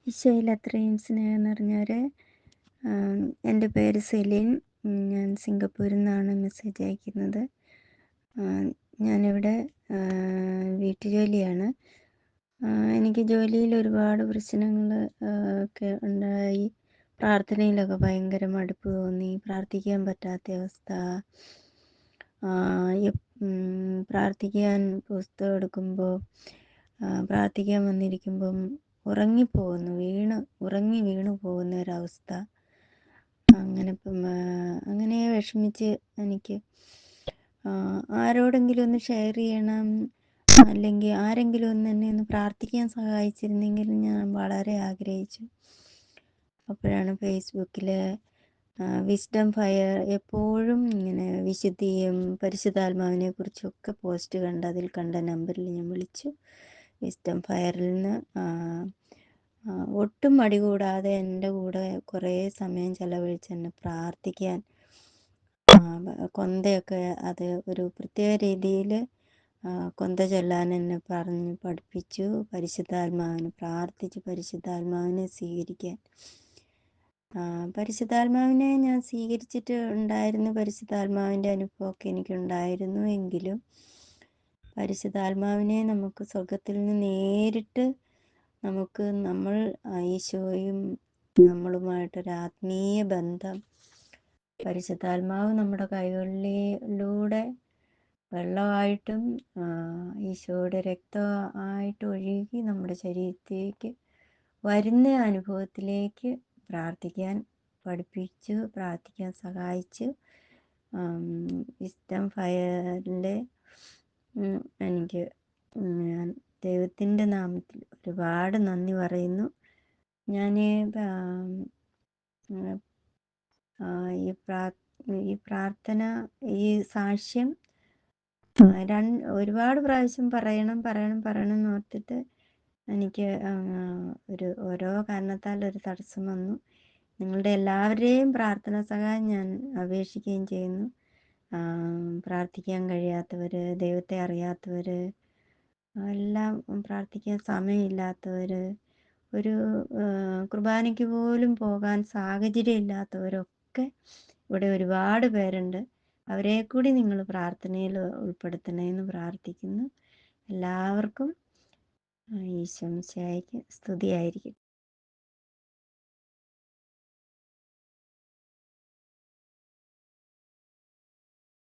ഈശോയിൽ അത്രയും സ്നേഹം നിറഞ്ഞവരെ, എൻ്റെ പേര് സെലിൻ. ഞാൻ സിംഗപ്പൂരിൽ നിന്നാണ് മെസ്സേജ് അയക്കുന്നത്. ഞാനിവിടെ വീട്ടുജോലിയാണ്. എനിക്ക് ജോലിയിൽ ഒരുപാട് പ്രശ്നങ്ങൾ ഒക്കെ ഉണ്ടായി. പ്രാർത്ഥനയിലൊക്കെ ഭയങ്കര മടുപ്പ് തോന്നി, പ്രാർത്ഥിക്കാൻ പറ്റാത്ത അവസ്ഥ. പ്രാർത്ഥിക്കാൻ പുസ്തകം എടുക്കുമ്പോൾ പ്രാർത്ഥിക്കാൻ വന്നിരിക്കുമ്പം ഉറങ്ങി വീണു പോകുന്ന ഒരവസ്ഥ. അങ്ങനെ വിഷമിച്ച് എനിക്ക് ആരോടെങ്കിലും ഒന്ന് ഷെയർ ചെയ്യണം, അല്ലെങ്കിൽ ആരെങ്കിലും എന്നെ ഒന്ന് പ്രാർത്ഥിക്കാൻ സഹായിച്ചിരുന്നെങ്കിൽ ഞാൻ വളരെ ആഗ്രഹിച്ചു. അപ്പോഴാണ് ഫേസ്ബുക്കിൽ വിസ്ഡം ഫയർ എപ്പോഴും ഇങ്ങനെ വിശുദ്ധിയും പരിശുദ്ധാത്മാവിനെ കുറിച്ചൊക്കെ പോസ്റ്റ് കണ്ട് അതിൽ കണ്ട നമ്പറിൽ ഞാൻ വിളിച്ചു. വിസ്ഡം ഫയറിൽ നിന്ന് ഒട്ടും മടി കൂടാതെ എൻ്റെ കൂടെ കുറേ സമയം ചെലവഴിച്ച് എന്നെ പ്രാർത്ഥിക്കാൻ, കൊന്തയൊക്കെ അത് ഒരു പ്രത്യേക രീതിയിൽ കൊന്ത ചൊല്ലാൻ എന്നെ പറഞ്ഞ് പഠിപ്പിച്ചു. പരിശുദ്ധാത്മാവിനെ സ്വീകരിക്കാൻ. പരിശുദ്ധാത്മാവിനെ ഞാൻ സ്വീകരിച്ചിട്ട് ഉണ്ടായിരുന്നു. പരിശുദ്ധാത്മാവിൻ്റെ അനുഭവമൊക്കെ എനിക്കുണ്ടായിരുന്നു. എങ്കിലും പരിശുദ്ധാത്മാവിനെ നമുക്ക് സ്വർഗത്തിൽ നിന്ന് നേരിട്ട് നമ്മൾ ഈശോയും നമ്മളുമായിട്ടൊരു ആത്മീയ ബന്ധം, പരിശുദ്ധാത്മാവ് നമ്മുടെ കൈകളിലൂടെ വെള്ളമായിട്ടും ഈശോയുടെ രക്തമായിട്ട് ഒഴുകി നമ്മുടെ ശരീരത്തിലേക്ക് വരുന്ന അനുഭവത്തിലേക്ക് പ്രാർത്ഥിക്കാൻ പഠിപ്പിച്ചു, പ്രാർത്ഥിക്കാൻ സഹായിച്ചു. വിസ്ഡം ഫയറിൻ്റെ എനിക്ക് ഞാൻ ദൈവത്തിൻ്റെ നാമത്തിൽ ഒരുപാട് നന്ദി പറയുന്നു. ഞാൻ ഈ പ്രാർത്ഥന, ഈ സാക്ഷ്യം ഒരുപാട് പ്രാവശ്യം പറയണം എന്ന് ഓർത്തിട്ട് എനിക്ക് ഓരോ കാരണത്താൽ ഒരു തടസ്സം വന്നു. നിങ്ങളുടെ എല്ലാവരുടെയും പ്രാർത്ഥന സഹായം ഞാൻ അപേക്ഷിക്കുകയും ചെയ്യുന്നു. പ്രാർത്ഥിക്കാൻ കഴിയാത്തവർ, ദൈവത്തെ അറിയാത്തവർ, എല്ലാം പ്രാർത്ഥിക്കാൻ സമയമില്ലാത്തവർ, ഒരു കുർബാനയ്ക്ക് പോലും പോകാൻ സാഹചര്യം ഇല്ലാത്തവരൊക്കെ ഇവിടെ ഒരുപാട് പേരുണ്ട്. അവരെ കൂടി നിങ്ങൾ പ്രാർത്ഥനയിൽ ഉൾപ്പെടുത്തണമെന്ന് പ്രാർത്ഥിക്കുന്നു. എല്ലാവർക്കും ഈശോ മിശിഹായ്ക്ക് സ്തുതിയായിരിക്കട്ടെ.